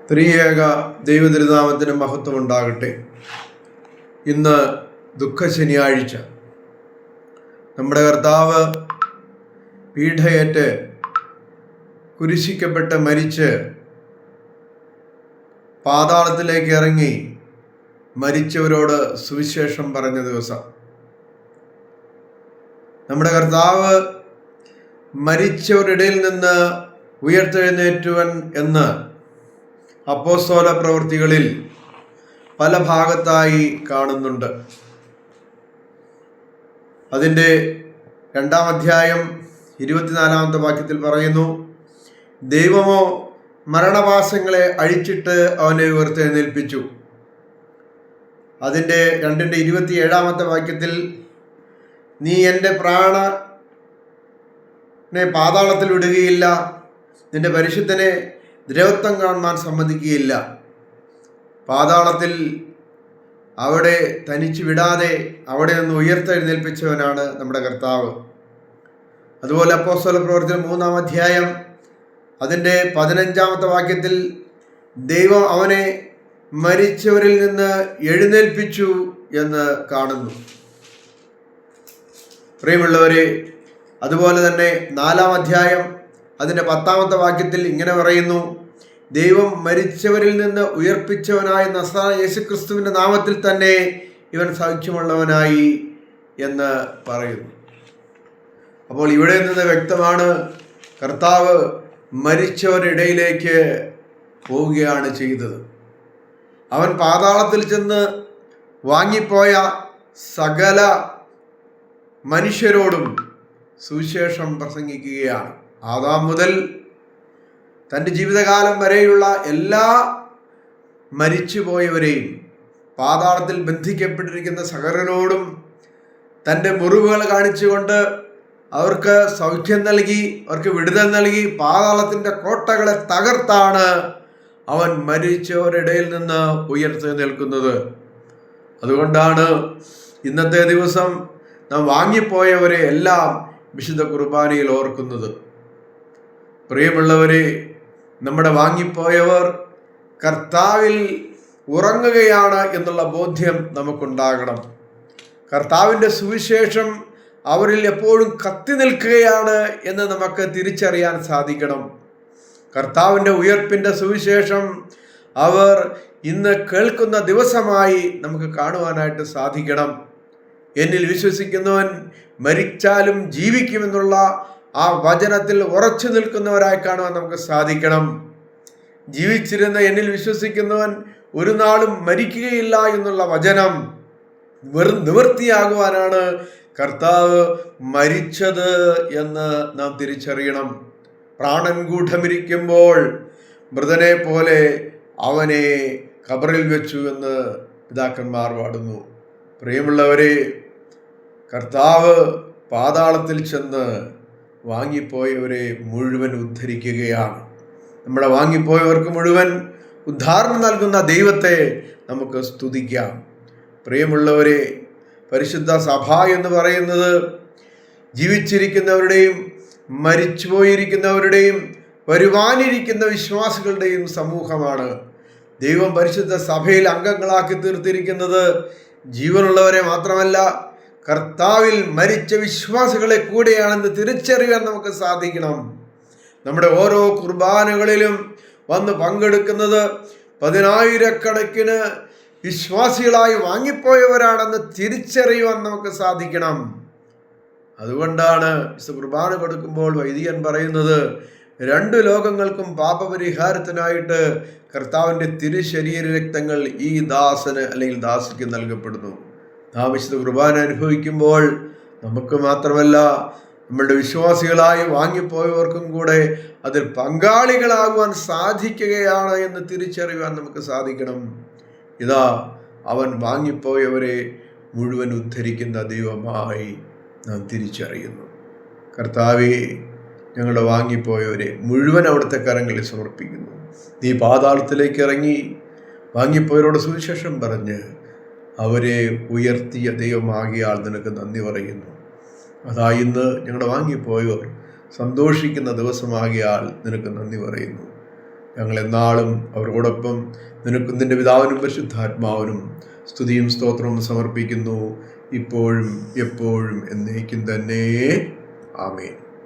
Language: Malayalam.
ത്രിയേക ദൈവതിരുനാമത്തിന് മഹത്വം ഉണ്ടാകട്ടെ. ഇന്ന് ദുഃഖ ശനിയാഴ്ച. നമ്മുടെ കർത്താവ് പീഡയേറ്റ് കുരിശിക്കപ്പെട്ട് മരിച്ച് പാതാളത്തിലേക്ക് ഇറങ്ങി മരിച്ചവരോട് സുവിശേഷം പറഞ്ഞ ദിവസം. നമ്മുടെ കർത്താവ് മരിച്ചവരിടയിൽ നിന്ന് ഉയർത്തെഴുന്നേറ്റുവൻ എന്ന് അപ്പോസ്തല പ്രവൃത്തികളിൽ പല ഭാഗത്തായി കാണുന്നുണ്ട്. അതിൻ്റെ 2-ാം അധ്യായം 24-ാമത്തെ വാക്യത്തിൽ പറയുന്നു, ദൈവമോ മരണവാസങ്ങളെ അഴിച്ചിട്ട് അവനെ ഉയർത്തെഴുന്നേൽപ്പിച്ചു. അതിൻ്റെ 2-ന്റെ വാക്യത്തിൽ, നീ എൻ്റെ പ്രാണനെ പാതാളത്തിൽ വിടുകയില്ല, നിന്റെ പരിശുദ്ധനെ ദ്രവത്വം കാണുവാൻ സമ്മതിക്കുകയില്ല. പാതാളത്തിൽ അവിടെ തനിച്ചു വിടാതെ അവിടെ നിന്ന് ഉയർത്തെഴുന്നേൽപ്പിച്ചവനാണ് നമ്മുടെ കർത്താവ്. അതുപോലെ അപ്പോസ്തല പ്രവൃത്തികൾ 3-ാം അധ്യായം അതിൻ്റെ 15-ാമത്തെ വാക്യത്തിൽ, ദൈവം അവനെ മരിച്ചവരിൽ നിന്ന് എഴുന്നേൽപ്പിച്ചു എന്ന് കാണുന്നു. പ്രിയമുള്ളവരെ, അതുപോലെ തന്നെ 4-ാം അധ്യായം അതിൻ്റെ 10-ാമത്തെ വാക്യത്തിൽ ഇങ്ങനെ പറയുന്നു, ദൈവം മരിച്ചവരിൽ നിന്ന് ഉയർപ്പിച്ചവനായ നസ്രായനായ യേശുക്രിസ്തുവിൻ്റെ നാമത്തിൽ തന്നെ ഇവൻ സൗഖ്യമുള്ളവനായി എന്ന് പറയുന്നു. അപ്പോൾ ഇവിടെ നിന്ന് വ്യക്തമാണ്, കർത്താവ് മരിച്ചവരിടയിലേക്ക് പോവുകയാണ് ചെയ്തത്. അവൻ പാതാളത്തിൽ ചെന്ന് വാങ്ങിപ്പോയ സകല മനുഷ്യരോടും സുവിശേഷം പ്രസംഗിക്കുകയാണ്. ആദാം മുതൽ തൻ്റെ ജീവിതകാലം വരെയുള്ള എല്ലാ മരിച്ചുപോയവരെയും, പാതാളത്തിൽ ബന്ധിക്കപ്പെട്ടിരിക്കുന്ന സകലരോടും തൻ്റെ മുറിവുകൾ കാണിച്ചുകൊണ്ട് അവർക്ക് സൗഖ്യം നൽകി, അവർക്ക് വിടുതൽ നൽകി, പാതാളത്തിൻ്റെ കോട്ടകളെ തകർത്താണ് അവൻ മരിച്ചവരിടയിൽ നിന്ന് ഉയർത്തെഴുന്നേൽക്കുന്നത്. അതുകൊണ്ടാണ് ഇന്നത്തെ ദിവസം നാം വാങ്ങിപ്പോയവരെ എല്ലാം വിശുദ്ധ കുർബാനയിൽ ഓർക്കുന്നത്. പ്രിയമുള്ളവരെ, നമ്മുടെ വാങ്ങിപ്പോയവർ കർത്താവിൽ ഉറങ്ങുകയാണ് എന്നുള്ള ബോധ്യം നമുക്കുണ്ടാകണം. കർത്താവിൻ്റെ സുവിശേഷം അവരിൽ എപ്പോഴും കത്തി നിൽക്കുകയാണ് എന്ന് നമുക്ക് തിരിച്ചറിയാൻ സാധിക്കണം. കർത്താവിൻ്റെ ഉയർപ്പിൻ്റെ സുവിശേഷം അവർ ഇന്ന് കേൾക്കുന്ന ദിവസമായി നമുക്ക് കാണുവാനായിട്ട് സാധിക്കണം. എന്നിൽ വിശ്വസിക്കുന്നവൻ മരിച്ചാലും ജീവിക്കുമെന്നുള്ള ആ വചനത്തിൽ ഉറച്ചു നിൽക്കുന്നവരായി കാണുവാൻ നമുക്ക് സാധിക്കണം. ജീവിച്ചിരുന്ന എന്നിൽ വിശ്വസിക്കുന്നവൻ ഒരു നാളും മരിക്കുകയില്ല എന്നുള്ള വചനം നിവൃത്തിയാകുവാനാണ് കർത്താവ് മരിച്ചത് എന്ന് നാം തിരിച്ചറിയണം. പ്രാണൻ ഗൂഢമിരിക്കുമ്പോൾ മൃതനെ പോലെ അവനെ ഖബറിൽ വെച്ചു എന്ന് പിതാക്കന്മാർ പാടുന്നു. പ്രിയമുള്ളവരെ, കർത്താവ് പാതാളത്തിൽ ചെന്ന് വാങ്ങിപ്പോയവരെ മുഴുവൻ ഉദ്ധരിക്കുകയാണ്. നമ്മുടെ വാങ്ങിപ്പോയവർക്ക് മുഴുവൻ ഉദ്ധാരണം നൽകുന്ന ദൈവത്തെ നമുക്ക് സ്തുതിക്കാം. പ്രിയമുള്ളവരെ, പരിശുദ്ധ സഭ എന്ന് പറയുന്നത് ജീവിച്ചിരിക്കുന്നവരുടെയും മരിച്ചുപോയിരിക്കുന്നവരുടെയും വരുവാനിരിക്കുന്ന വിശ്വാസികളുടെയും സമൂഹമാണ്. ദൈവം പരിശുദ്ധ സഭയിൽ അംഗങ്ങളാക്കി തീർത്തിരിക്കുന്നത് ജീവനുള്ളവരെ മാത്രമല്ല, കർത്താവിൽ മരിച്ച വിശ്വാസികളെ കൂടെയാണെന്ന് തിരിച്ചറിയാൻ നമുക്ക് സാധിക്കണം. നമ്മുടെ ഓരോ കുർബാനകളിലും വന്ന് പങ്കെടുക്കുന്നത് 10,000-കണക്കിന് വിശ്വാസികളായി വാങ്ങിപ്പോയവരാണെന്ന് തിരിച്ചറിയുവാൻ നമുക്ക് സാധിക്കണം. അതുകൊണ്ടാണ് കുർബാന കൊടുക്കുമ്പോൾ വൈദികൻ പറയുന്നത്, 2 ലോകങ്ങൾക്കും പാപപരിഹാരത്തിനായിട്ട് കർത്താവിൻ്റെ തിരുശരീര രക്തങ്ങൾ ഈ ദാസന് അല്ലെങ്കിൽ ദാസിക്ക് നൽകപ്പെടുന്നു. നാം വിശുദ്ധ കുർബാന അനുഭവിക്കുമ്പോൾ നമുക്ക് മാത്രമല്ല, നമ്മളുടെ വിശ്വാസികളായി വാങ്ങിപ്പോയവർക്കും കൂടെ അതിൽ പങ്കാളികളാകുവാൻ സാധിക്കുകയാണ് എന്ന് തിരിച്ചറിയുവാൻ നമുക്ക് സാധിക്കണം. ഇതാ, അവൻ വാങ്ങിപ്പോയവരെ മുഴുവൻ ഉദ്ധരിക്കുന്ന ദൈവമായി നാം തിരിച്ചറിയുന്നു. കർത്താവേ, ഞങ്ങളുടെ വാങ്ങിപ്പോയവരെ മുഴുവൻ അവിടുത്തെ കരങ്ങളിൽ സമർപ്പിക്കുന്നു. നീ പാതാളത്തിലേക്ക് ഇറങ്ങി വാങ്ങിപ്പോയവരോട് സുവിശേഷം പറഞ്ഞ് അവരെ ഉയർത്തിയ ദൈവമാകിയാൽ നിനക്ക് നന്ദി പറയുന്നു. അതാ ഇന്ന് ഞങ്ങളുടെ വാങ്ങിപ്പോയവർ സന്തോഷിക്കുന്ന ദിവസമാകിയാൽ നിനക്ക് നന്ദി പറയുന്നു. ഞങ്ങൾ എന്നാളും അവരോടൊപ്പം നിനക്കും നിന്റെ പിതാവിനും പരിശുദ്ധാത്മാവിനും സ്തുതിയും സ്തോത്രവും സമർപ്പിക്കുന്നു, ഇപ്പോഴും എപ്പോഴും എന്നേക്കും തന്നെ. ആമേൻ.